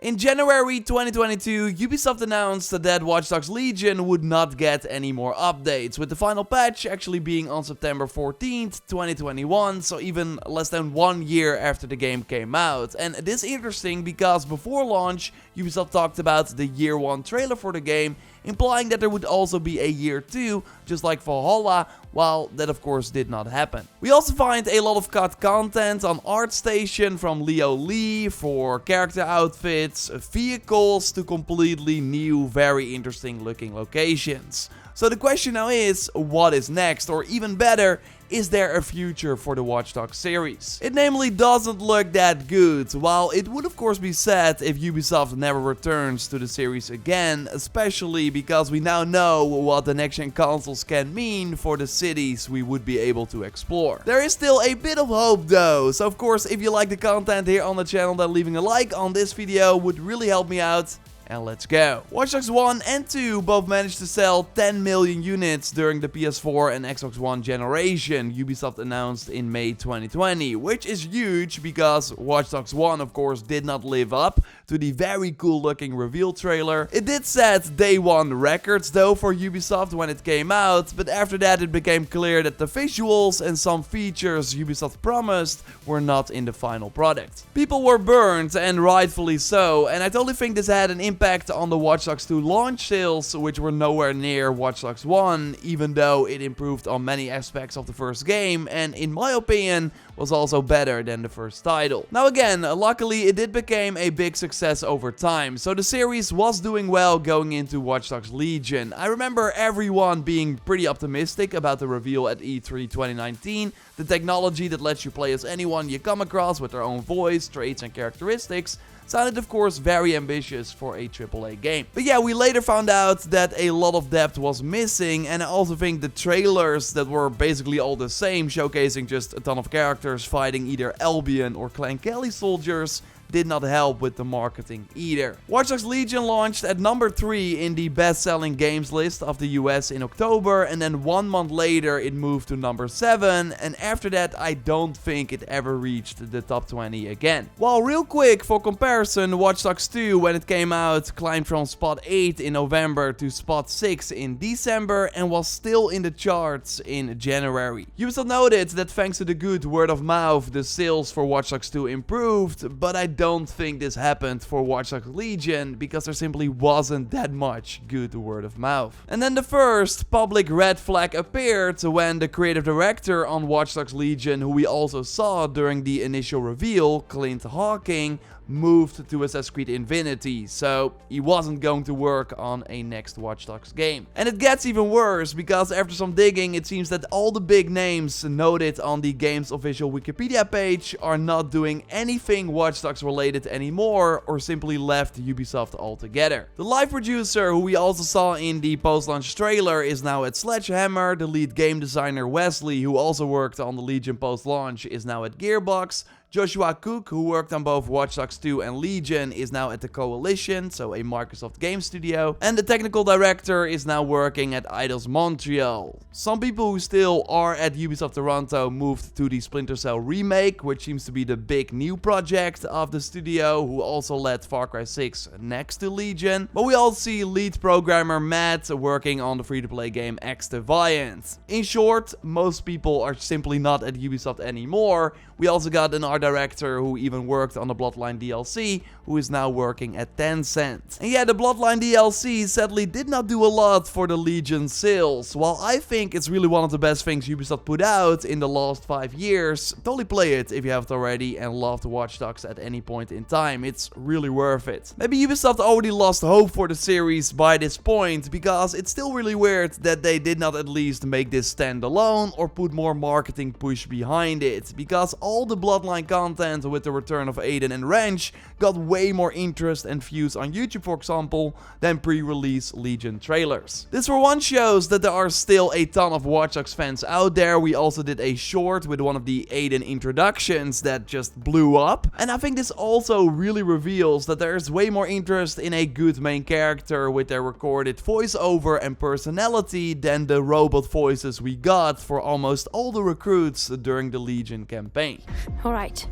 In January 2022, Ubisoft announced that Watch Dogs Legion would not get any more updates, with the final patch actually being on September 14th, 2021, so even less than 1 year after the game came out. And this is interesting because before launch, Ubisoft talked about the year 1 trailer for the game, implying that there would also be a year 2, just like Valhalla, while that of course did not happen. We also find a lot of cut content on ArtStation from Leo Lee for character outfits, vehicles to completely new, very interesting looking locations. So the question now is, what is next? Or even better, is there a future for the Watch Dogs series? It namely doesn't look that good, while it would of course be sad if Ubisoft never returns to the series again, especially because we now know what the next-gen consoles can mean for the cities we would be able to explore. There is still a bit of hope though, so of course if you like the content here on the channel, then leaving a like on this video would really help me out. And let's go. Watch Dogs 1 and 2 both managed to sell 10 million units during the PS4 and Xbox One generation, Ubisoft announced in May 2020, which is huge because Watch Dogs 1 of course did not live up to the very cool looking reveal trailer. It did set day 1 records though for Ubisoft when it came out, but after that it became clear that the visuals and some features Ubisoft promised were not in the final product. People were burned, and rightfully so, and I totally think this had an impact on the Watch Dogs 2 launch sales, which were nowhere near Watch Dogs 1, even though it improved on many aspects of the first game, and in my opinion was also better than the first title. Now again, luckily it did become a big success over time, so the series was doing well going into Watch Dogs Legion. I remember everyone being pretty optimistic about the reveal at E3 2019, the technology that lets you play as anyone you come across with their own voice, traits and characteristics. Sounded of course very ambitious for a AAA game. But yeah, we later found out that a lot of depth was missing, and I also think the trailers that were basically all the same, showcasing just a ton of characters fighting either Albion or Clan Kelly soldiers, did not help with the marketing either. Watch Dogs Legion launched at number 3 in the best-selling games list of the US in October, and then 1 month later it moved to number 7, and after that I don't think it ever reached the top 20 again. While real quick, for comparison, Watch Dogs 2 when it came out climbed from spot 8 in November to spot 6 in December and was still in the charts in January. Ubisoft noted that thanks to the good word of mouth, the sales for Watch Dogs 2 improved, but I don't think this happened for Watch Dogs Legion because there simply wasn't that much good word of mouth. And then the first public red flag appeared when the creative director on Watch Dogs Legion, who we also saw during the initial reveal, Clint Hawking, moved to Assassin's Creed Infinity, so he wasn't going to work on a next Watch Dogs game. And it gets even worse, because after some digging, it seems that all the big names noted on the game's official Wikipedia page are not doing anything Watch Dogs related anymore, or simply left Ubisoft altogether. The live producer, who we also saw in the post-launch trailer, is now at Sledgehammer. The lead game designer Wesley, who also worked on the Legion post-launch, is now at Gearbox. Joshua Cook, who worked on both Watch Dogs 2 and Legion, is now at the Coalition, so a Microsoft game studio. And the technical director is now working at Eidos Montreal. Some people who still are at Ubisoft Toronto moved to the Splinter Cell remake, which seems to be the big new project of the studio, who also led Far Cry 6 next to Legion. But we also see lead programmer Matt working on the free-to-play game X Defiant. In short, most people are simply not at Ubisoft anymore. We also got an art director who even worked on the Bloodline DLC, who is now working at Tencent. And yeah, the Bloodline DLC sadly did not do a lot for the Legion sales. While I think it's really one of the best things Ubisoft put out in the last 5 years, totally play it if you haven't already and loved Watch Dogs at any point in time. It's really worth it. Maybe Ubisoft already lost hope for the series by this point, because it's still really weird that they did not at least make this stand alone or put more marketing push behind it, because all the Bloodline content with the return of Aiden and Wrench got way more interest and views on YouTube, for example, than pre-release Legion trailers. This for one shows that there are still a ton of Watch Dogs fans out there. We also did a short with one of the Aiden introductions that just blew up, and I think this also really reveals that there's way more interest in a good main character with their recorded voiceover and personality than the robot voices we got for almost all the recruits during the Legion campaign. All right.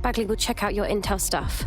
Bagley will check out your intel stuff.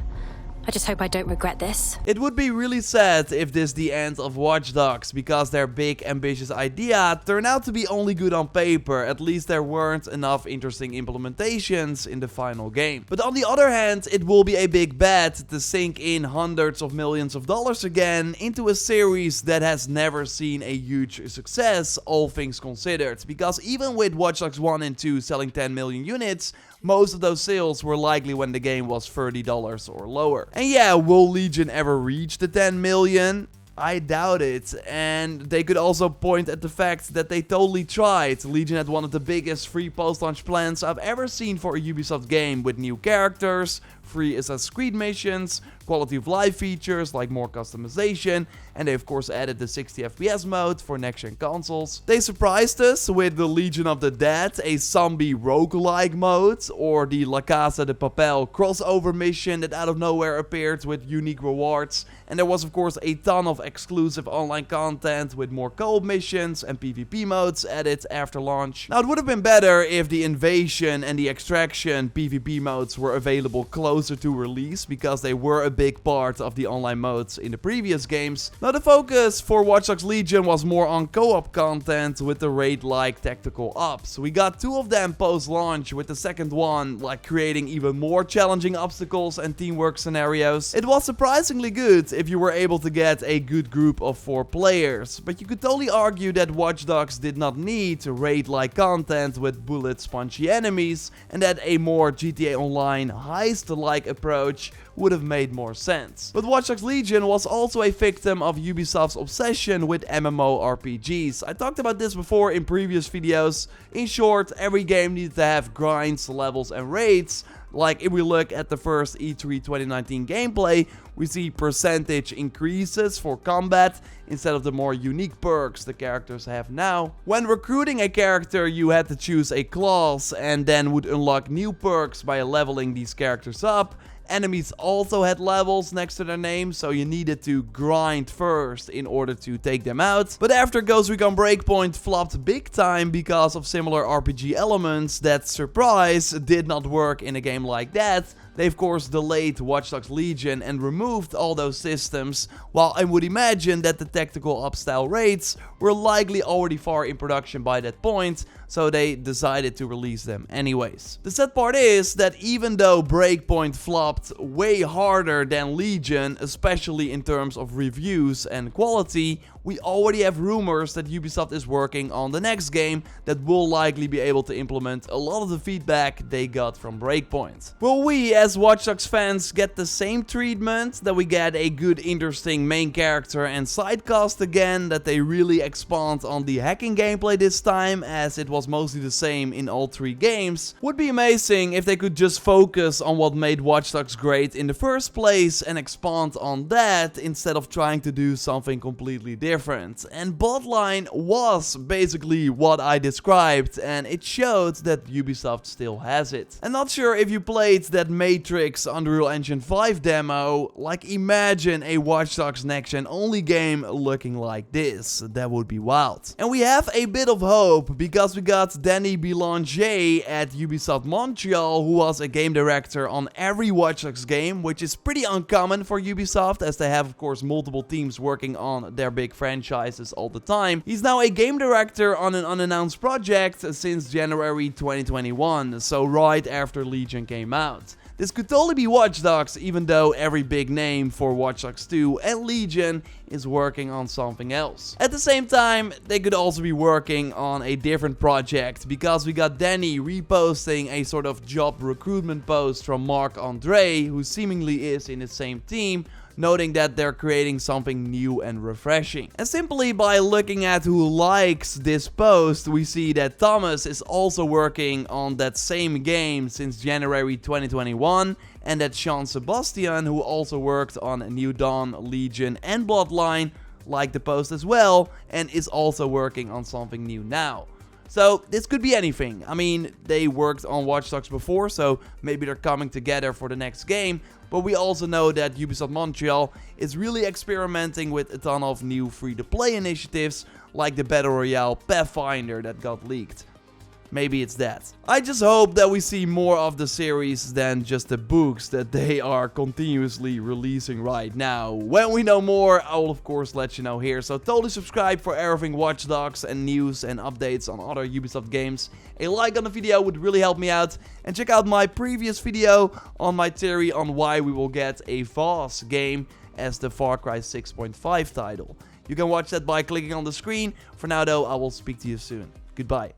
I just hope I don't regret this. It would be really sad if this is the end of Watch Dogs, because their big ambitious idea turned out to be only good on paper. At least there weren't enough interesting implementations in the final game. But on the other hand, it will be a big bet to sink in hundreds of millions of dollars again into a series that has never seen a huge success, all things considered. Because even with Watch Dogs 1 and 2 selling 10 million units, most of those sales were likely when the game was $30 or lower. And yeah, will Legion ever reach the 10 million? I doubt it, and they could also point at the fact that they totally tried. Legion had one of the biggest free post-launch plans I've ever seen for a Ubisoft game, with new characters, free Assassin's Creed missions, quality of life features like more customization, and they of course added the 60 FPS mode for next-gen consoles. They surprised us with the Legion of the Dead, a zombie roguelike mode, or the La Casa de Papel crossover mission that out of nowhere appeared with unique rewards, and there was of course a ton of exclusive online content with more co-op missions and PvP modes added after launch. Now it would have been better if the Invasion and the Extraction PvP modes were available closer to release, because they were a big part of the online modes in the previous games. Now the focus for Watch Dogs Legion was more on co-op content with the raid-like tactical ops. We got 2 of them post-launch, with the second one like creating even more challenging obstacles and teamwork scenarios. It was surprisingly good if you were able to get a good group of 4 players, but you could totally argue that Watch Dogs did not need raid-like content with bullet-spongy enemies, and that a more GTA Online heist-like approach would have made more sense. But Watch Dogs Legion was also a victim of Ubisoft's obsession with MMORPGs. I talked about this before in previous videos. In short, every game needed to have grinds, levels and raids. Like if we look at the first E3 2019 gameplay, we see percentage increases for combat instead of the more unique perks the characters have now. When recruiting a character, you had to choose a class and then would unlock new perks by leveling these characters up. Enemies also had levels next to their names, so you needed to grind first in order to take them out. But after Ghost Recon Breakpoint flopped big time because of similar RPG elements that, surprise, did not work in a game like that, they of course delayed Watch Dogs Legion and removed all those systems, while I would imagine that the tactical up style raids were likely already far in production by that point, so they decided to release them anyways. The sad part is that even though Breakpoint flopped way harder than Legion, especially in terms of reviews and quality, we already have rumors that Ubisoft is working on the next game that will likely be able to implement a lot of the feedback they got from Breakpoint. Will we as Watch Dogs fans get the same treatment, that we get a good interesting main character and side cast again, that they really expand on the hacking gameplay this time, as it was mostly the same in all 3 games? Would be amazing if they could just focus on what made Watch Dogs great in the first place and expand on that instead of trying to do something completely different. And Bloodline was basically what I described, and it showed that Ubisoft still has it. I'm not sure if you played that Matrix Unreal Engine 5 demo. Like, imagine a Watch Dogs next gen only game looking like this. That would be wild. And we have a bit of hope, because we got Danny Belanger at Ubisoft Montreal, who was a game director on every Watch Dogs game, which is pretty uncommon for Ubisoft, as they have of course multiple teams working on their big franchises all the time. He's now a game director on an unannounced project since January 2021, so right after Legion came out. This could totally be Watch Dogs, even though every big name for Watch Dogs 2 and Legion is working on something else. At the same time, they could also be working on a different project, because we got Danny reposting a sort of job recruitment post from Marc-Andre, who seemingly is in the same team, noting that they're creating something new and refreshing. And simply by looking at who likes this post, we see that Thomas is also working on that same game since January 2021, and that Sean Sebastian, who also worked on New Dawn, Legion and Bloodline, liked the post as well, and is also working on something new now. So this could be anything. I mean, they worked on Watch Dogs before, so maybe they're coming together for the next game. But we also know that Ubisoft Montreal is really experimenting with a ton of new free-to-play initiatives, like the Battle Royale Pathfinder that got leaked. maybe it's that. I just hope that we see more of the series than just the books that they are continuously releasing right now. When we know more, I will of course let you know here. So totally subscribe for everything Watch Dogs and news and updates on other Ubisoft games. A like on the video would really help me out. And check out my previous video on my theory on why we will get a Voss game as the Far Cry 6.5 title. You can watch that by clicking on the screen. For now though, I will speak to you soon. Goodbye.